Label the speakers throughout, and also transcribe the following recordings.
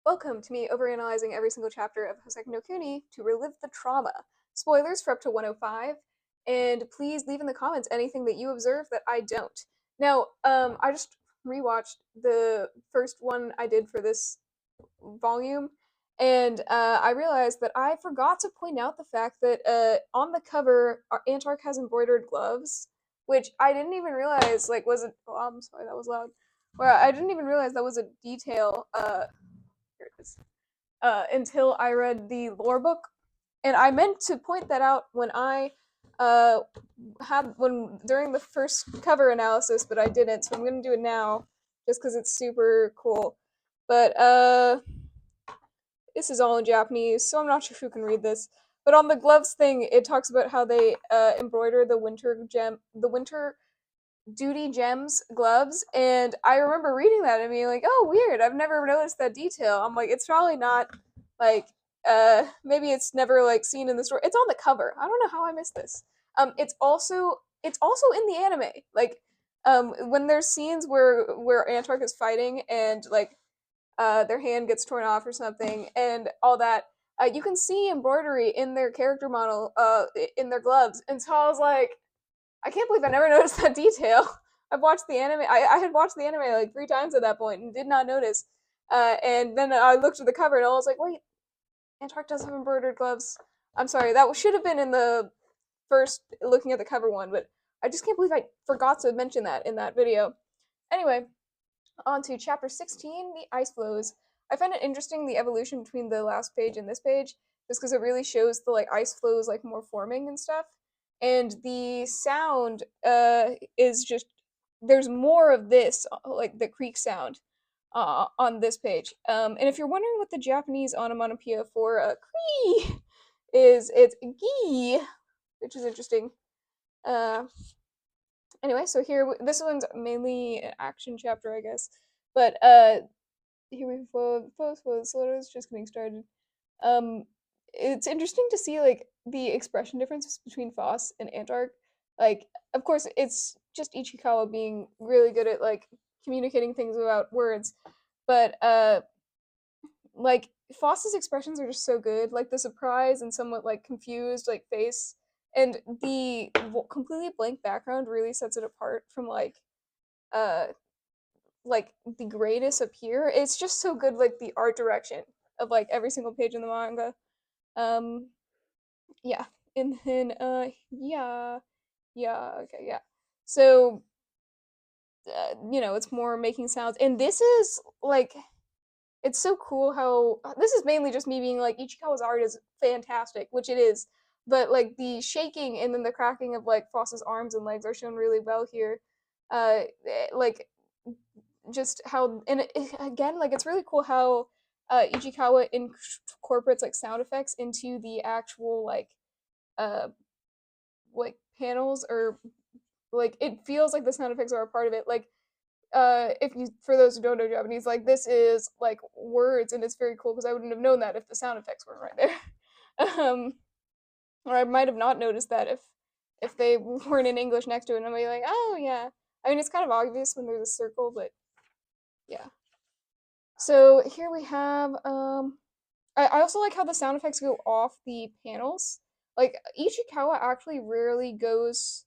Speaker 1: Welcome to me overanalyzing every single chapter of Houseki no Kuni to relive the trauma. Spoilers for up to 105, and please leave in the comments anything that you observe that I don't. Now, I just rewatched the first one I did for this volume, and I realized that I forgot to point out the fact that on the cover, Antark has embroidered gloves, which I didn't even realize, like, was it. Oh, I'm sorry, that was loud. Where I didn't even realize that was a detail. Here it is. Until I read the lore book, and I meant to point that out when I uh, had when during the first cover analysis, but I didn't. So I'm gonna do it now, just because it's super cool. But this is all in Japanese, so I'm not sure who can read this. But on the gloves thing, it talks about how they embroider the winter duty gems gloves, and I remember reading that and being like, "Oh, weird! I've never noticed that detail." I'm like, it's probably not like maybe it's never like seen in the story. It's on the cover. I don't know how I missed this. It's also in the anime. Like when there's scenes where Antark is fighting and like their hand gets torn off or something and all that. You can see embroidery in their character model, in their gloves, and so I was like, I can't believe I never noticed that detail. I've watched the anime. I had watched the anime like 3 times at that point and did not notice. And then I looked at the cover and I was like, wait, Antark does have embroidered gloves. I'm sorry, that should have been in the first looking at the cover one, but I just can't believe I forgot to mention that in that video. Anyway, on to chapter 16, the ice flows. I find it interesting the evolution between the last page and this page, just because it really shows the like ice flows like more forming and stuff. And the sound is just there's more of this like the creak sound on this page. And if you're wondering what the Japanese onomatopoeia for cree is, it's gi, which is interesting. Uh, anyway, so here this one's mainly an action chapter, I guess. But here we go. Phos was just getting started. Um, it's interesting to see like the expression differences between Phos and Antark. Like, of course, it's just Ichikawa being really good at like communicating things without words, but like Phos's expressions are just so good. Like the surprise and somewhat like confused like face, and the completely blank background really sets it apart from uh like the greatest up here. It's just so good, like the art direction of like every single page in the manga. Um, yeah, and then yeah, okay, yeah. So it's more making sounds, and this is like it's so cool how this is mainly just me being like Ichikawa's art is fantastic, which it is, but like the shaking and then the cracking of like Foss's arms and legs are shown really well here. Like just how and again like it's really cool how Ichikawa incorporates like sound effects into the actual uh like panels, or like it feels like the sound effects are a part of it. Like if you for those who don't know Japanese, like this is like words, and it's very cool because I wouldn't have known that if the sound effects weren't right there. Or I might have not noticed that if they weren't in English next to it, and I'm like, oh yeah. I mean, it's kind of obvious when there's a circle, but yeah. So here we have I also like how the sound effects go off the panels. Like Ichikawa actually rarely goes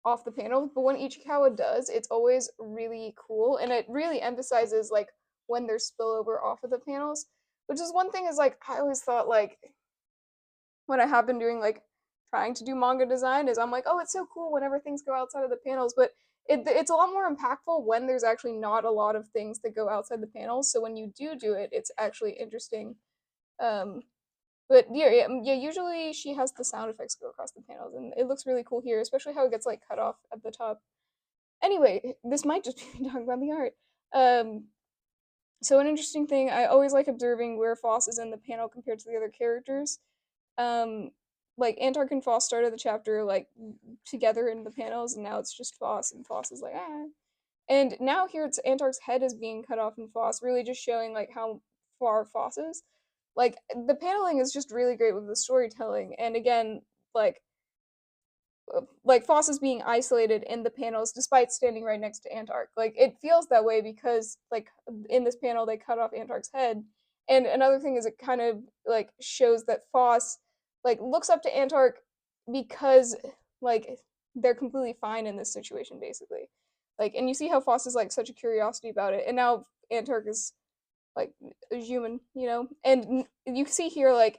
Speaker 1: off the panels, but when Ichikawa does, it's always really cool, and it really emphasizes like when there's spillover off of the panels. Which is one thing is like I always thought like when I have been doing like trying to do manga design is I'm like, oh, it's so cool whenever things go outside of the panels, but it's a lot more impactful when there's actually not a lot of things that go outside the panels. So when you do it, it's actually interesting. Um, but yeah, Usually she has the sound effects go across the panels, and it looks really cool here, especially how it gets like cut off at the top. Anyway, this might just be me talking about the art. Um, so an interesting thing, I always like observing where Phos is in the panel compared to the other characters. Um, like Antark and Phos started the chapter like together in the panels, and now it's just Phos, and Phos is like ah. And now here it's Antark's head is being cut off in Phos, really just showing like how far Phos is. Like the paneling is just really great with the storytelling, and again, like Phos is being isolated in the panels despite standing right next to Antark. Like it feels that way because like in this panel they cut off Antark's head, And another thing is it kind of like shows that Phos like looks up to Antark because like they're completely fine in this situation basically. Like, and you see how Phos is like such a curiosity about it, and now Antark is like a human, you know. And you see here like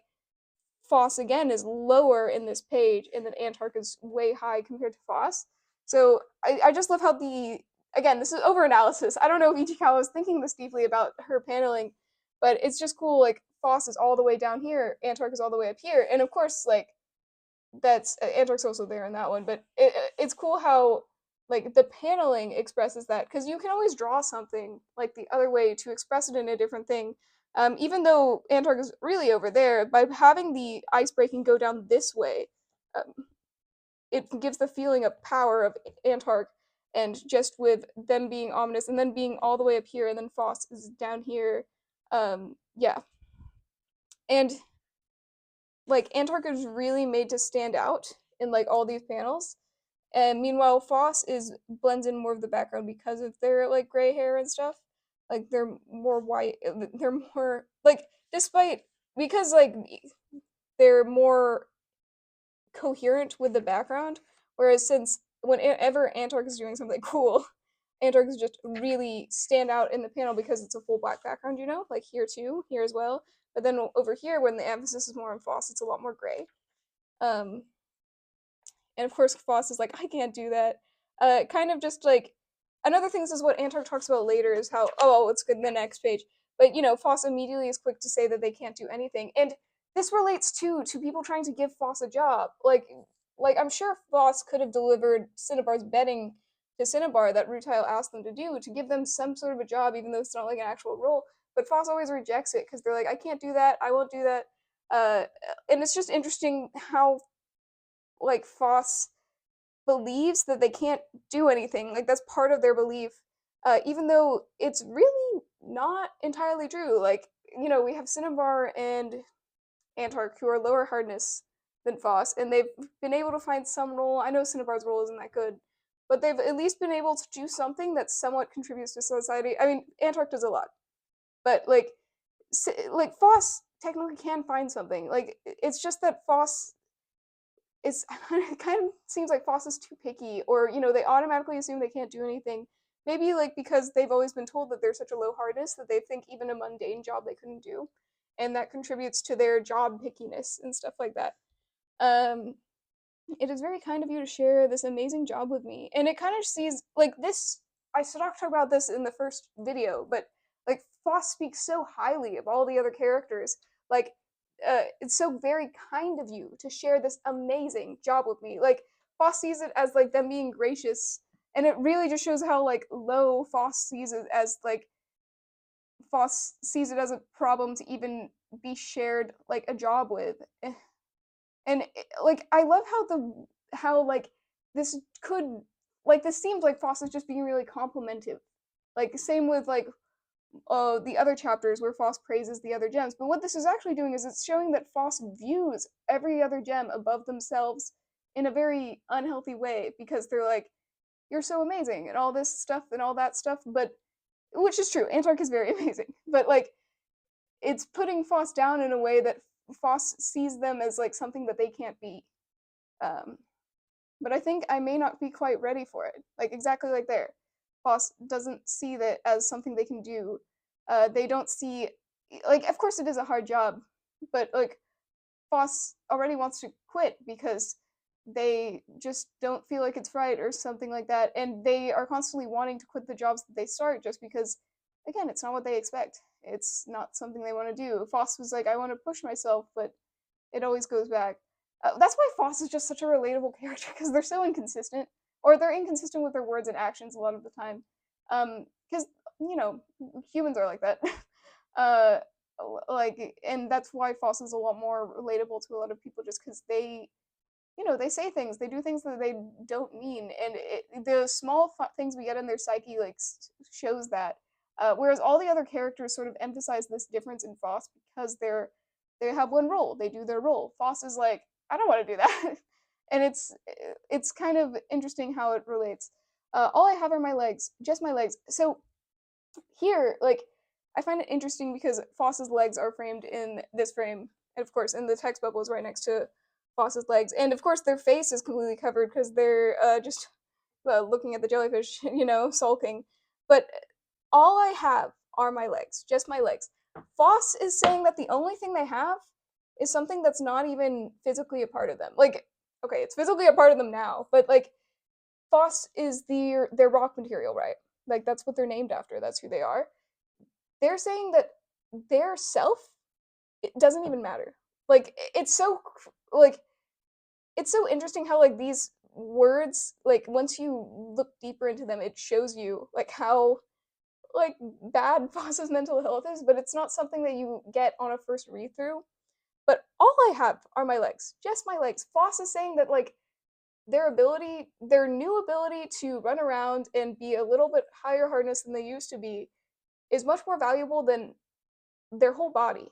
Speaker 1: Phos again is lower in this page, and then Antark is way high compared to Phos. So I just love how the again this is over analysis. I don't know if Ichikawa was thinking this deeply about her paneling, but it's just cool. Like Phos is all the way down here, Antark is all the way up here, and of course like that's Antark's also there in that one. But it's cool how like the paneling expresses that because you can always draw something like the other way to express it in a different thing. Even though Antark is really over there, by having the ice breaking go down this way, um, it gives the feeling of power of Antark. And just with them being ominous and then being all the way up here, and then Phos is down here, yeah. And like Antark is really made to stand out in like all these panels. And meanwhile, Phos is blends in more of the background because of their like gray hair and stuff. Like they're more white. They're more like despite because like they're more coherent with the background. Whereas since whenever Antark is doing something cool, Antark is just really stand out in the panel because it's a full black background. You know, like here too, here as well. But then over here, when the emphasis is more on Phos, it's a lot more gray. Um, and of course, Phos is like, I can't do that. Kind of just like another thing is what Antark talks about later is how it's good in the next page. But you know, Phos immediately is quick to say that they can't do anything, and this relates to people trying to give Phos a job. Like I'm sure Phos could have delivered Cinnabar's betting to Cinnabar that Ryūhyō asked them to do to give them some sort of a job, even though it's not like an actual role. But Phos always rejects it because they're like, I can't do that. I won't do that. And it's just interesting how like Phos believes that they can't do anything. Like that's part of their belief, even though it's really not entirely true. Like you know, we have Cinnabar and Antark who are lower hardness than Phos, and they've been able to find some role. I know Cinnabar's role isn't that good, but they've at least been able to do something that somewhat contributes to society. I mean, Antark does a lot, but like Phos technically can find something. Like it's just that Phos it's it kind of seems like Phos is too picky, or you know, they automatically assume they can't do anything. Maybe like because they've always been told that they're such a low hardness that they think even a mundane job they couldn't do, and that contributes to their job pickiness and stuff like that. Um, it is very kind of you to share this amazing job with me, and it kind of sees like this. I talked about this in the first video, but like Phos speaks so highly of all the other characters. Like it's so very kind of you to share this amazing job with me. Like Phos sees it as like them being gracious, and it really just shows how like low Phos sees it as like Phos sees it as a problem to even be shared like a job with. And like I love how like this could like this seems like Phos is just being really complimentive. Like same with like the other chapters where Phos praises the other gems. But what this is actually doing is it's showing that Phos views every other gem above themselves in a very unhealthy way because they're like, you're so amazing and all this stuff and all that stuff. But which is true, Antark is very amazing. But like, it's putting Phos down in a way that Phos sees them as like something that they can't be. Um, but I think I may not be quite ready for it. Like exactly like there, Phos doesn't see that as something they can do. They don't see like of course it is a hard job, but like Phos already wants to quit because they just don't feel like it's right or something like that, and they are constantly wanting to quit the jobs that they start just because again it's not what they expect. It's not something they want to do. Phos was like, I want to push myself, but it always goes back. That's why Phos is just such a relatable character because they're so inconsistent, or they're inconsistent with their words and actions a lot of the time. Because you know humans are like that. uh, and that's why Phos is a lot more relatable to a lot of people, just because they, you know, they say things, they do things that they don't mean, and the small things we get in their psyche like shows that. Whereas all the other characters sort of emphasize this difference in Phos because they have one role, they do their role. Phos is like, I don't want to do that, and it's kind of interesting how it relates. All I have are my legs, just my legs. So here, like, I find it interesting because Phos's legs are framed in this frame, and of course, and the text bubble is right next to Phos's legs, and of course, their face is completely covered because they're just looking at the jellyfish, sulking. But all I have are my legs, just my legs. Phos is saying that the only thing they have is something that's not even physically a part of them. Like, okay, it's physically a part of them now, but like Phos is their rock material, right? Like that's what they're named after. That's who they are. They're saying that their self it doesn't even matter. Like like it's so interesting how like these words like once you look deeper into them it shows you like how like bad Foss's mental health is, but it's not something that you get on a first read through. But all I have are my legs, just my legs. Foss is saying that like their new ability to run around and be a little bit higher hardness than they used to be, is much more valuable than their whole body.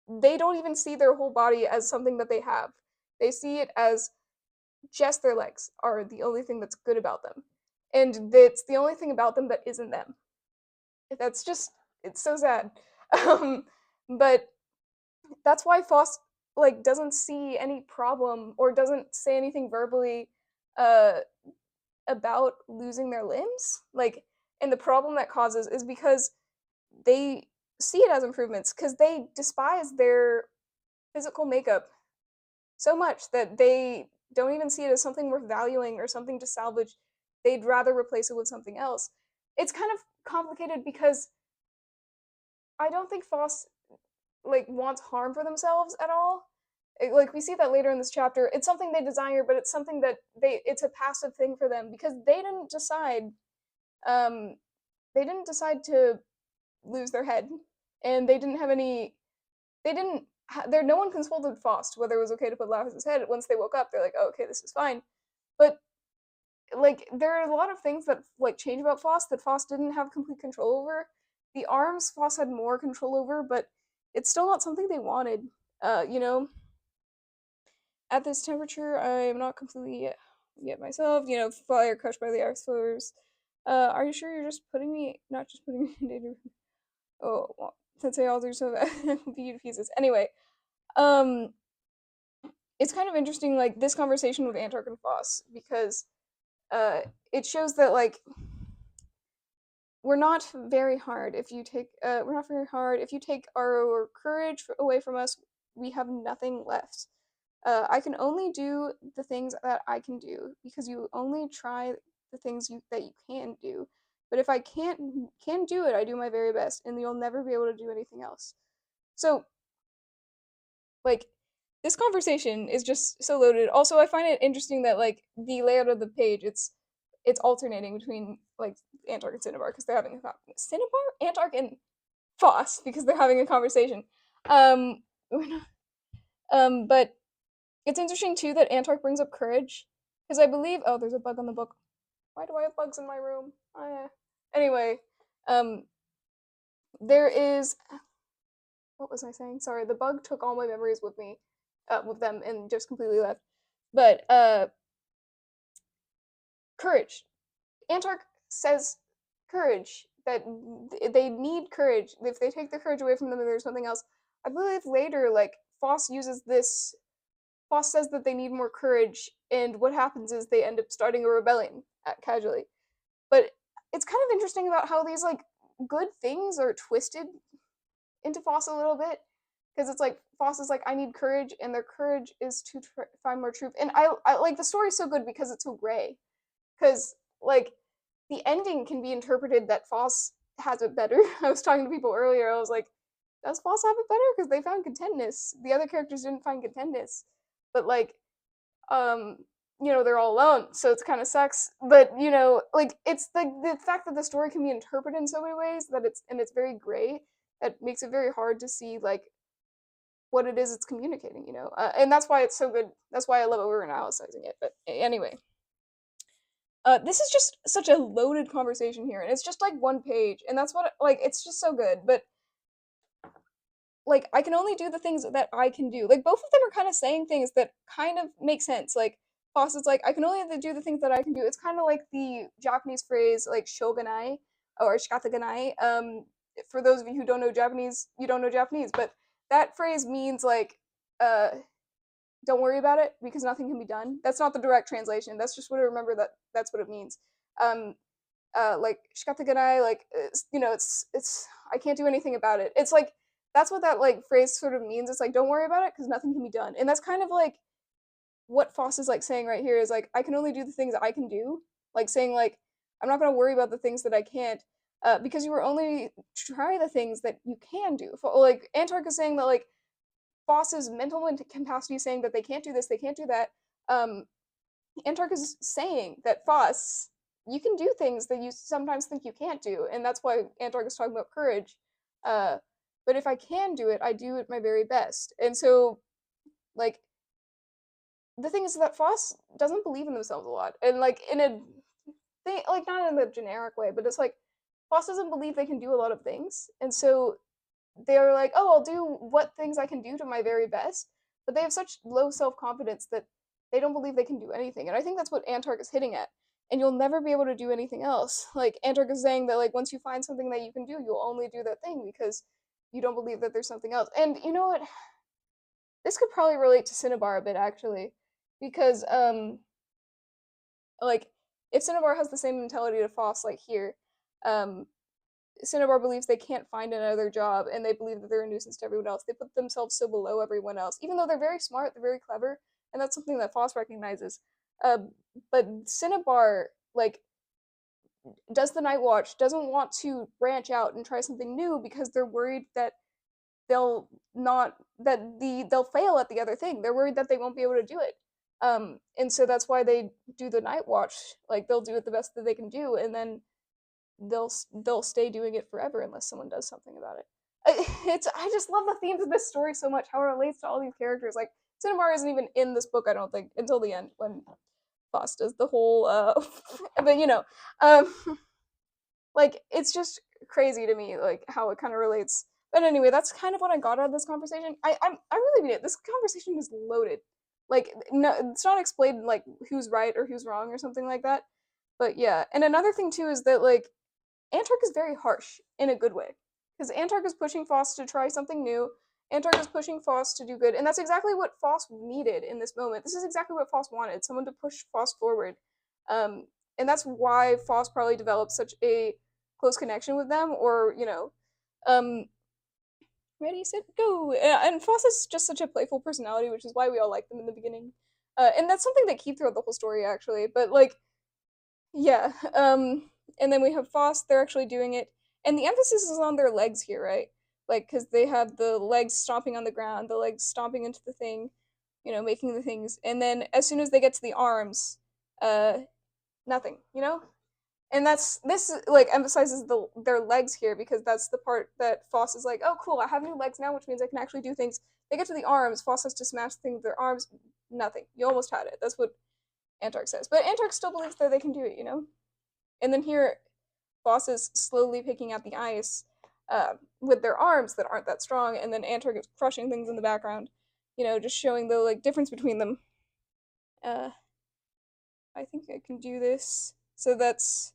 Speaker 1: They don't even see their whole body as something that they have. They see it as just their legs are the only thing that's good about them. And it's the only thing about them that isn't them. That's just, it's so sad. Um, but that's why Foss like doesn't see any problem or doesn't say anything verbally uh about losing their limbs. Like, and the problem that causes is because they see it as improvements because they despise their physical makeup so much that they don't even see it as something worth valuing or something to salvage. They'd rather replace it with something else. It's kind of complicated because I don't think Foss like wants harm for themselves at all. Like we see that later in this chapter. It's something they desire, but it's something that it's a passive thing for them because um they didn't decide to lose their head, and they didn't have any. They didn't. There, no one consulted Faust whether it was okay to put Lapis' head. Once they woke up, they're like, oh, okay, this is fine. But like, there are a lot of things that like change about Faust that Faust didn't have complete control over. The arms Faust had more control over, but it's still not something they wanted. You know, at this temperature, I am not completely yet myself. Fire crushed by the ice floors. Are you sure you're just putting me, not just putting me in danger? Oh, well, since I all do so be to pieces. Anyway, um, it's kind of interesting, like this conversation with Antark and Foss, because it shows that like we're not very hard if you take we're not very hard if you take our courage away from us. We have nothing left. I can only do the things that I can do because you only try the things that you can do. But if I can do it, I do my very best, and you'll never be able to do anything else. So, like, this conversation is just so loaded. Also, I find it interesting that like the layout of the page, it's alternating between like Antark and Cinnabar because they're having a Cinnabar, Antark, and Foss because they're having a conversation. Um, but it's interesting too that Antark brings up courage because I believe there's a bug on the book. Why do I have bugs in my room? Anyway, um, there is what was I saying? Sorry, the bug took all my memories with me, with them, and just completely left. But courage. Antark says courage that they need courage. If they take the courage away from them, and there's something else. I believe later, like Foss uses this. Foss says that they need more courage, and what happens is they end up starting a rebellion casually. But it's kind of interesting about how these like good things are twisted into Foss a little bit because it's like Foss is like I need courage, and their courage is to find more truth. And I like the story's so good because it's so gray. Because like the ending can be interpreted that Foss has it better. I was talking to people earlier. I was like, does Foss have it better? Because they found contentness. The other characters didn't find contentness, but like um they're all alone, so it's kind of sucks. But like it's the fact that the story can be interpreted in so many ways that it's very gray, that makes it very hard to see like what it is it's communicating. And that's why it's so good. That's why I love overanalyzing it. But anyway, this is just such a loaded conversation here, and it's just like one page, and that's what like it's just so good. But like I can only do the things that I can do. Like both of them are kind of saying things that kind of make sense. Like Foss is like I can only do the things that I can do. It's kind of like the Japanese phrase like shogunai or shikataganai. for those of you who don't know Japanese, you don't know Japanese, but that phrase means like, uh, don't worry about it because nothing can be done. That's not the direct translation. That's just what I remember that that's what it means. Um, like shikataganai, like it's I can't do anything about it. It's like that's what that like phrase sort of means. It's like don't worry about it because nothing can be done, and that's kind of like what Phos is like saying right here is like I can only do the things I can do. Like saying like I'm not gonna worry about the things that I can't, because you were only try the things that you can do. Like Antark is saying that like Phos's mental capacity is saying that they can't do this, they can't do that. Um, Antark is saying that Phos, you can do things that you sometimes think you can't do, and that's why Antark is talking about courage. Uh, but if I can do it, I do it my very best. And so, like, the thing is that Phos doesn't believe in themselves a lot, and like in a thing, like not in the generic way, but it's like Phos doesn't believe they can do a lot of things, and so they're like, oh, I'll do what things I can do to my very best, but they have such low self confidence that they don't believe they can do anything, and I think that's what Antark is hitting at. And you'll never be able to do anything else. Like Antark is saying that like once you find something that you can do, you'll only do that thing because you don't believe that there's something else. And you know what? This could probably relate to Cinnabar a bit actually, because like if Cinnabar has the same mentality to Phos like here, um, Cinnabar believes they can't find another job and they believe that they're a nuisance to everyone else. They put themselves so below everyone else, even though they're very smart, they're very clever, and that's something that Phos recognizes. Uh, but Cinnabar, like, does the Night Watch, doesn't want to branch out and try something new because they're worried that they'll not they'll fail at the other thing. They're worried that they won't be able to do it. And so that's why they do the Night Watch. Like they'll do it the best that they can do, and then they'll stay doing it forever unless someone does something about it. I just love the themes of this story so much. How it relates to all these characters. Like Cinnabar isn't even in this book, I don't think, until the end when Phos does the whole. But um, like it's just crazy to me, like how it kind of relates. But anyway, that's kind of what I got out of this conversation. I really mean it. This conversation is loaded. Like no, it's not explained like who's right or who's wrong or something like that. But yeah, and another thing too is that like Antark is very harsh in a good way. Because Antark is pushing Phos to try something new. Antark is pushing Phos to do good. And that's exactly what Phos needed in this moment. This is exactly what Phos wanted, someone to push Phos forward. Um, and that's why Phos probably developed such a close connection with them, or, um, ready, set, go. And Phos is just such a playful personality, which is why we all liked them in the beginning. And that's something they keep throughout the whole story, actually. But, like, yeah. And then we have Phos, they're actually doing it. And the emphasis is on their legs here, right? Like, because they have the legs stomping on the ground, the legs stomping into the thing, making the things. And then as soon as they get to the arms, uh, nothing, And this like emphasizes their legs here because that's the part that Phos is like, oh cool, I have new legs now, which means I can actually do things. They get to the arms, Phos has to smash things with their arms, nothing. You almost had it. That's what Antark says. But Antark still believes that they can do it. And then here, Phos is slowly picking at the ice with their arms that aren't that strong, and then Antark is crushing things in the background, just showing the like difference between them. Uh, I think I can do this. So that's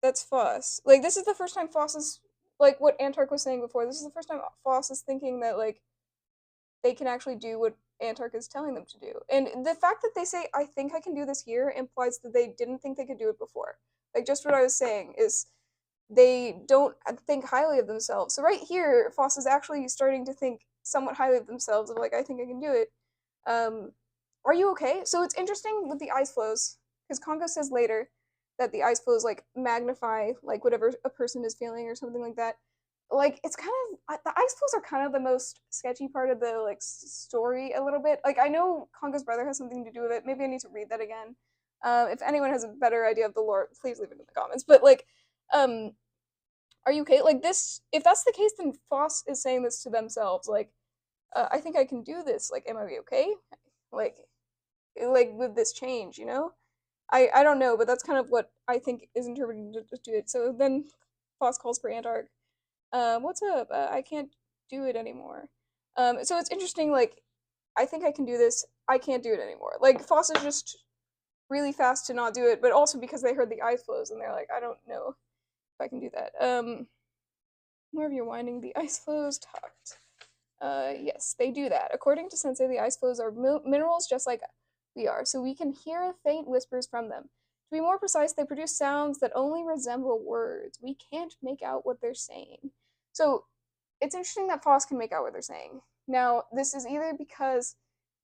Speaker 1: Phos. Like this is the first time Phos is like what Antark was saying before. This is the first time Phos is thinking that like they can actually do what Antark is telling them to do. And the fact that they say, I think I can do this here, implies that they didn't think they could do it before. Like, just what I was saying is they don't think highly of themselves. So, right here, Phos is actually starting to think somewhat highly of themselves, of like, I think I can do it. Um, are you okay? So, it's interesting with the ice flows, because Congo says later that the ice flows, like, magnify, like, whatever a person is feeling or something like that. Like it's kind of the ice flows are kind of the most sketchy part of the like story a little bit. Like I know Congo's brother has something to do with it. Maybe I need to read that again. If anyone has a better idea of the lore, please leave it in the comments. But like, um, are you okay? Like this, if that's the case, then Phos is saying this to themselves. Like, I think I can do this. Like, am I okay? Like, like with this change, I don't know, but that's kind of what I think is interpreted to do it. So then Phos calls for Antark. What's up? I can't do it anymore. So it's interesting, like, I think I can do this, I can't do it anymore. Like, Phos is just really fast to not do it, but also because they heard the ice flows and they're like, I don't know if I can do that. More of your winding. The ice flows talked. Yes, they do that. According to Sensei, the ice flows are minerals just like we are, so we can hear faint whispers from them. To be more precise, they produce sounds that only resemble words. We can't make out what they're saying. So it's interesting that Phos can make out what they're saying. Now, this is either because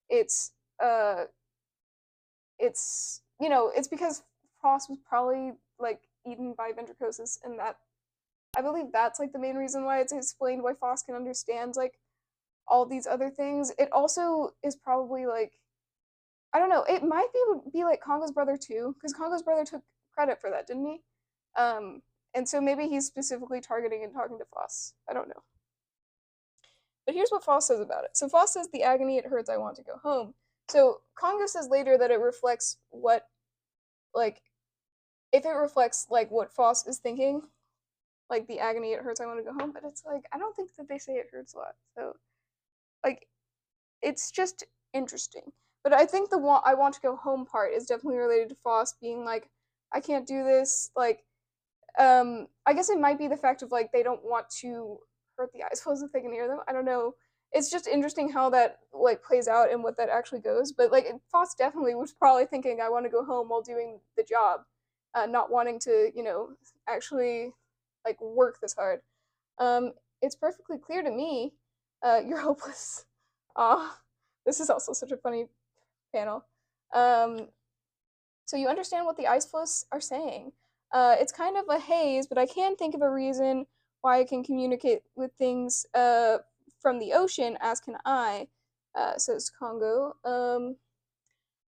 Speaker 1: it's uh it's because Phos was probably like eaten by Ventricosis, and that I believe that's like the main reason why it's explained why Phos can understand like all these other things. It also is probably like I don't know. It might be like Congo's brother too, because Congo's brother took credit for that, didn't he? Um, and so maybe he's specifically targeting and talking to Phos. I don't know. But here's what Phos says about it. So Phos says, "The agony it hurts. I want to go home." So Congo says later that it reflects what like if it reflects like what Phos is thinking, like the agony it hurts. I want to go home. But it's like I don't think that they say it hurts a lot. So like it's just interesting. But I think the I want to go home part is definitely related to Phos being like, I can't do this. Like, I guess it might be the fact of like they don't want to hurt the ice floes if they can hear them. I don't know. It's just interesting how that like plays out and what that actually goes. But like Phos definitely was probably thinking, I want to go home while doing the job, not wanting to actually like work this hard. It's perfectly clear to me. You're hopeless. Ah, this is also such a funny panel. Um, so you understand what the ice floes are saying. It's kind of a haze, but I can think of a reason why I can communicate with things from the ocean, as can I, says Congo.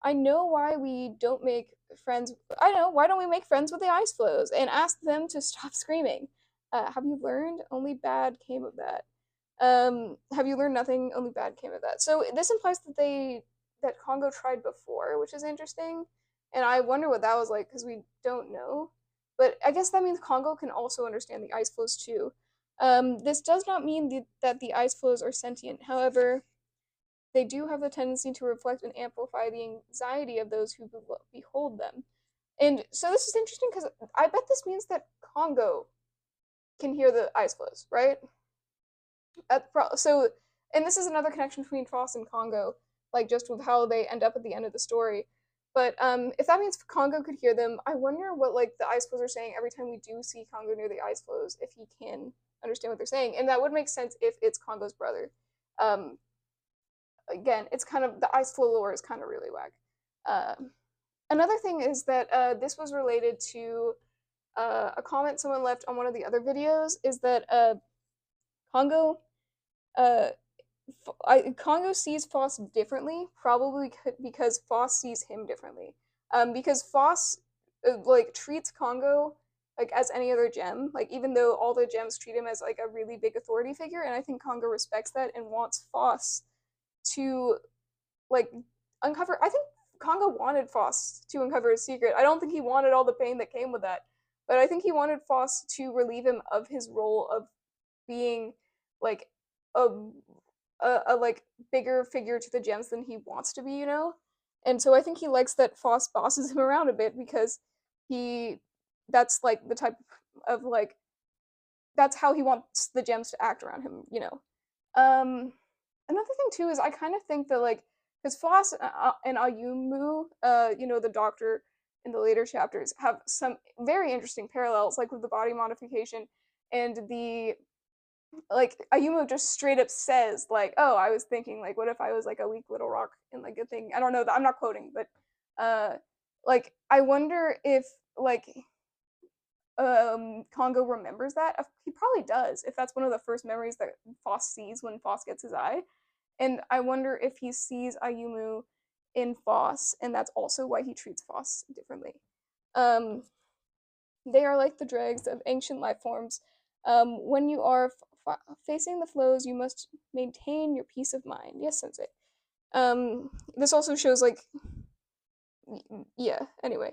Speaker 1: I know why we don't make friends. I know, why don't we make friends with the ice floes and ask them to stop screaming? Have you learned? Only bad came of that. Have you learned nothing? Only bad came of that. So this implies that Congo tried before, which is interesting. And I wonder what that was like because we don't know. But I guess that means Congo can also understand the ice floes too. This does not mean that the ice floes are sentient. However, they do have the tendency to reflect and amplify the anxiety of those who behold them. And so this is interesting because I bet this means that Congo can hear the ice floes, right? So, and this is another connection between Phos and Congo, like just with how they end up at the end of the story. But if that means Congo could hear them, I wonder what like the ice floes are saying every time we do see Congo near the ice floes, if he can understand what they're saying, and that would make sense if it's Congo's brother. Um, Again, it's kind of the ice flow lore is kind of really whack. Another thing is that this was related to a comment someone left on one of the other videos. Is that Congo uh, Congo sees Phos differently, probably because Phos sees him differently. Because Phos like treats Congo like as any other gem, like even though all the gems treat him as like a really big authority figure, and I think Congo respects that and wants Phos to like uncover. I think Congo wanted Phos to uncover his secret. I don't think he wanted all the pain that came with that, but I think he wanted Phos to relieve him of his role of being like a a like bigger figure to the gems than he wants to be, you know? And so I think he likes that Phos bosses him around a bit because he that's like the type of like that's how he wants the gems to act around him, you know. Another thing too is I kind of think that like because Phos and Ayumu, the doctor in the later chapters, have some very interesting parallels, like with the body modification and the like Ayumu just straight up says like, "Oh, I was thinking like, what if I was like a weak little rock and like a thing?" I don't know. I'm not quoting, but like I wonder if like Congo remembers that. He probably does if that's one of the first memories that Phos sees when Phos gets his eye. And I wonder if he sees Ayumu in Phos, and that's also why he treats Phos differently. Um, they are like the dregs of ancient life forms. When you are facing the flows, you must maintain your peace of mind. Yes, Sensei. This also shows like, yeah. Anyway,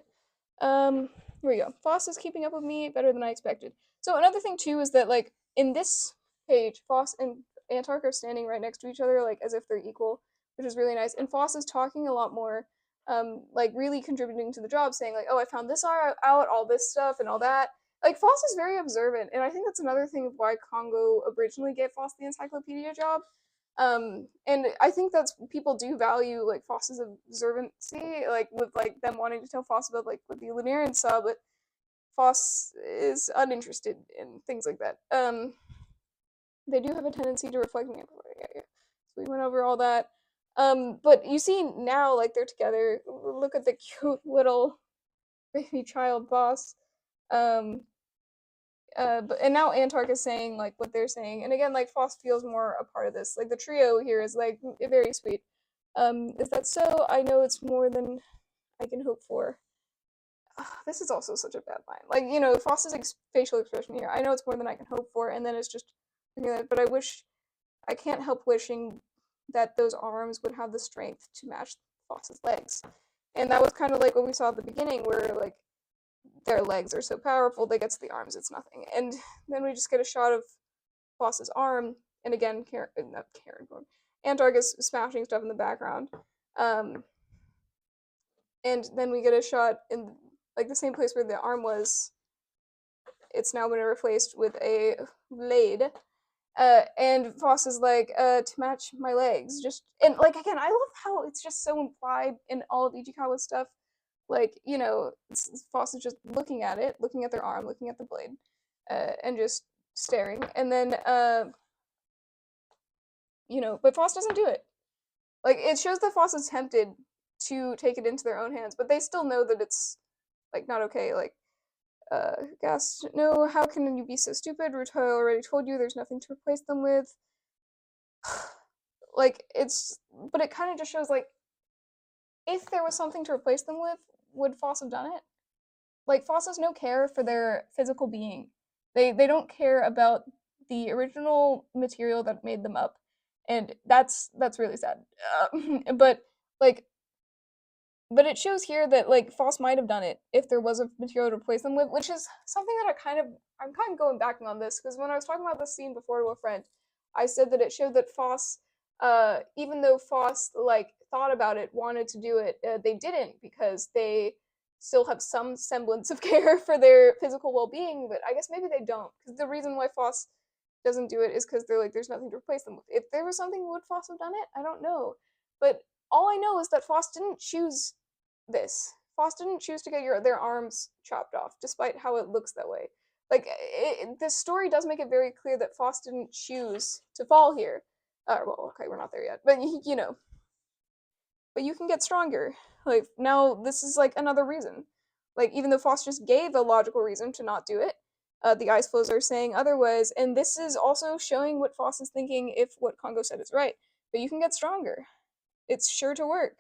Speaker 1: here we go. Phos is keeping up with me better than I expected. So another thing too is that like in this page, Phos and Antark are standing right next to each other, like as if they're equal, which is really nice. And Phos is talking a lot more, like really contributing to the job, saying like, "Oh, I found this out, all this stuff, and all that." like Phos is very observant, and I think that's another thing of why Congo originally gave Phos the encyclopedia job. And I think that's people do value like Phos's observancy, like with like them wanting to tell Phos about like what the Lunarians saw, but Phos is uninterested in things like that. They do have a tendency to reflect. Yeah, yeah. So we went over all that. But you see now, like they're together. Look at the cute little baby child boss. Um, and now Antark is saying like what they're saying, and again, like Phos feels more a part of this. Like the trio here is like very sweet. Is that so? I know it's more than I can hope for. This is also such a bad line. Like Phos's facial expression here. I know it's more than I can hope for, and then it's just, but I can't help wishing that those arms would have the strength to match Phos's legs, and that was kind of like what we saw at the beginning, where like their legs are so powerful, they get to the arms, it's nothing. And then we just get a shot of Phos's arm, and again, not Karen, Antark is smashing stuff in the background. Um, and then we get a shot in like the same place where the arm was. It's now been replaced with a blade. And Phos is like, to match my legs. Just, and like, again, I love how it's just so implied in all of Ichikawa's stuff. Like, Phos is just looking at it, looking at their arm, looking at the blade, and just staring. And then, but Phos doesn't do it. Like, it shows that Phos is tempted to take it into their own hands, but they still know that it's, like, not okay. Like, Gas, no, how can you be so stupid? Ryūhyō already told you there's nothing to replace them with. Like, but it kind of just shows, like, if there was something to replace them with, would Phos have done it? Like, Phos has no care for their physical being. They don't care about the original material that made them up, and that's really sad. But like, but it shows here that like Phos might have done it if there was a material to replace them with, which is something that I'm kind of going back on this because when I was talking about this scene before to a friend, I said that it showed that Phos, even though Phos like thought about it, wanted to do it, they didn't because they still have some semblance of care for their physical well-being. But I guess maybe they don't because the reason why Phos doesn't do it is because they're like there's nothing to replace them with. If there was something, would Phos have done it? I don't know, but all I know is that Phos didn't choose this. Phos didn't choose to get their arms chopped off, despite how it looks that way. Like, this story does make it very clear that Phos didn't choose to fall here. Well, okay, we're not there yet, but but you can get stronger. Like, now this is like another reason. Like, even though Phos just gave a logical reason to not do it, the ice flows are saying otherwise, and this is also showing what Phos is thinking if what Congo said is right. But you can get stronger. It's sure to work.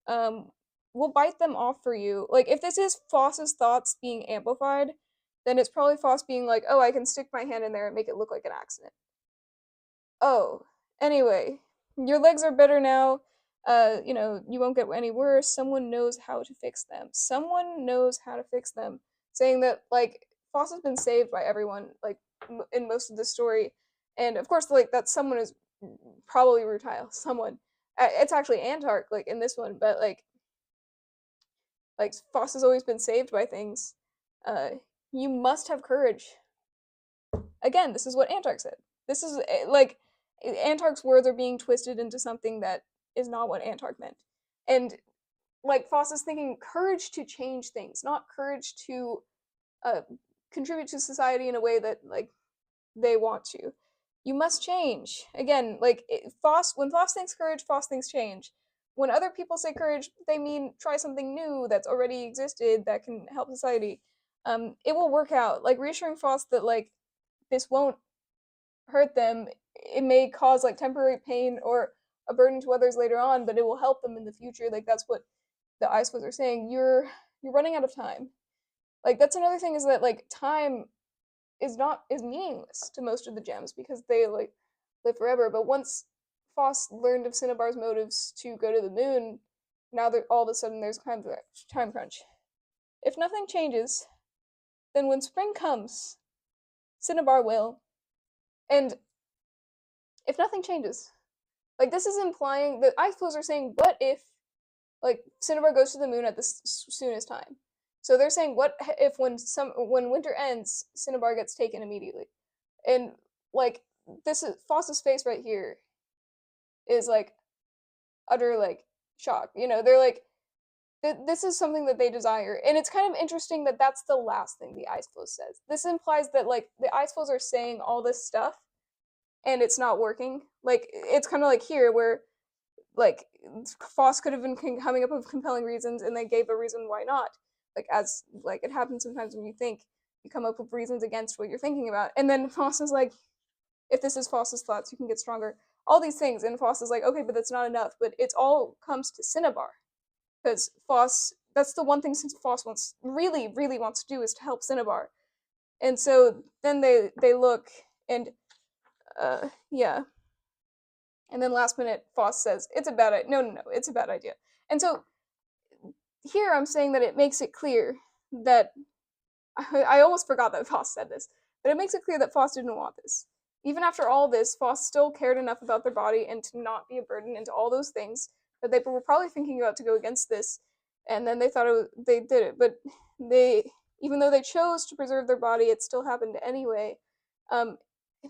Speaker 1: Um, we'll bite them off for you. Like, if this is Phos's thoughts being amplified, then it's probably Phos being like, oh, I can stick my hand in there and make it look like an accident. Oh, anyway, your legs are better now. You won't get any worse. Someone knows how to fix them. Someone knows how to fix them. Saying that, like, Phos has been saved by everyone, like, in most of the story. And, of course, like, that someone is probably Ryūhyō. Someone. It's actually Antark, like, in this one, but, like Phos has always been saved by things. Uh, you must have courage. Again, this is what Antark said. This is like Antark's words are being twisted into something that is not what Antark meant. And like Phos is thinking courage to change things, not courage to uh, contribute to society in a way that like they want to. You must change. Again, like Phos, when Phos thinks courage, Phos thinks change. When other people say courage, they mean try something new that's already existed that can help society. It will work out. Like reassuring Phos that like this won't hurt them. It may cause like temporary pain or a burden to others later on, but it will help them in the future. Like that's what the ice are saying. You're running out of time. Like that's another thing is that like time is meaningless to most of the gems because they like live forever. But once Phos learned of Cinnabar's motives to go to the moon, now that all of a sudden there's kind of a time crunch. If nothing changes, then when spring comes, Cinnabar will. And if nothing changes, like this is implying that ice flows are saying, what if like Cinnabar goes to the moon at the soonest time? So they're saying, what if when winter ends, Cinnabar gets taken immediately? And like this is Phos's face right here is like utter like shock. They're like this is something that they desire, and it's kind of interesting that that's the last thing the Ice Floes says. This implies that like the Ice Floes are saying all this stuff, and it's not working. Like it's kind of like here where like Phos could have been coming up with compelling reasons, and they gave a reason why not. Like as like it happens sometimes when you think, you come up with reasons against what you're thinking about, and then Phos is like, if this is Phos's thoughts, you can get stronger. All these things, and Phos is like, okay, but that's not enough. But it's all comes to Cinnabar, because Phos. That's the one thing since Phos really wants to do is to help Cinnabar, and so then they look and yeah, and then last minute Phos says it's a bad idea. No, it's a bad idea. And so here I'm saying that it makes it clear that I almost forgot that Phos said this, but it makes it clear that Phos didn't want this. Even after all this, Phos still cared enough about their body and to not be a burden into all those things that they were probably thinking about to go against this, and then they thought they did it. But even though they chose to preserve their body, it still happened anyway. And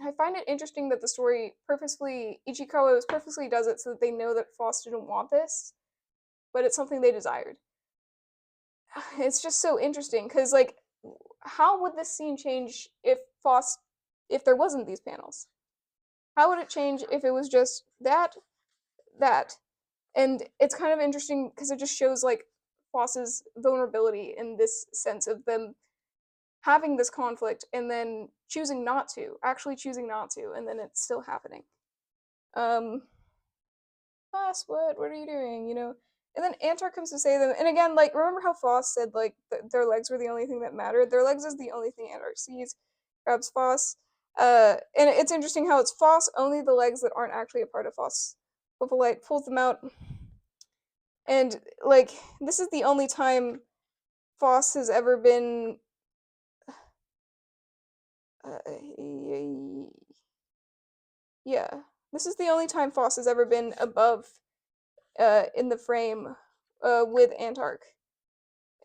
Speaker 1: I find it interesting that the story Ichikawa purposely does it so that they know that Phos didn't want this, but it's something they desired. It's just so interesting because like, how would this scene change if there wasn't these panels? How would it change if it was just that? And it's kind of interesting because it just shows like Phos's vulnerability in this sense of them having this conflict and then actually choosing not to, and then it's still happening. Phos, what are you doing? And then Antar comes to save them, and again, like, remember how Phos said like their legs were the only thing that mattered? Their legs is the only thing Antar sees. Grabs Phos, and it's interesting how it's Phos only the legs that aren't actually a part of Phos. Light pulls them out, and like this is the only time Phos has ever been. Yeah, this is the only time Phos has ever been above, in the frame, with Antark.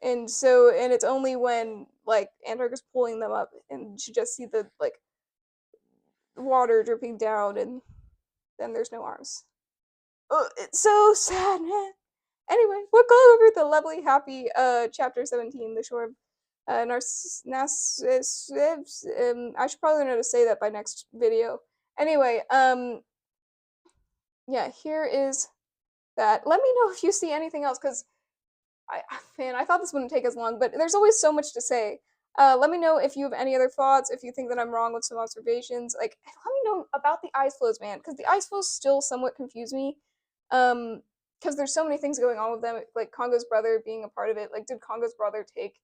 Speaker 1: And it's only when like Antark is pulling them up and you just see the like water dripping down, and then there's no arms. Oh, it's so sad, man. Anyway, we'll go over the lovely, happy chapter 17, the shore of I should probably know how to say that by next video. Anyway, yeah, here is that. Let me know if you see anything else, because I thought this wouldn't take as long, but there's always so much to say. Let me know if you have any other thoughts, if you think that I'm wrong with some observations. Like, let me know about the Ice Floes, man, because the Ice Floes still somewhat confuse me. Because there's so many things going on with them, like Congo's brother being a part of it. Like, did Congo's brother take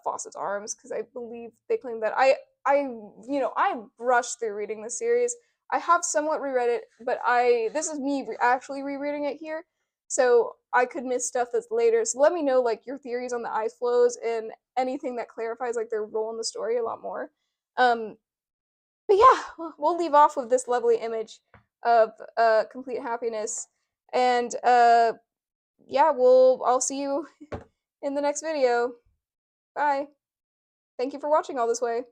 Speaker 1: Fawcett's arms? Because I believe they claim that. I brushed through reading the series. I have somewhat reread it, but this is me actually rereading it here, so I could miss stuff that's later. So let me know like your theories on the Ice Floes and anything that clarifies like their role in the story a lot more. But yeah, we'll leave off with this lovely image of complete happiness, and yeah, I'll see you in the next video. Bye. Thank you for watching all this way.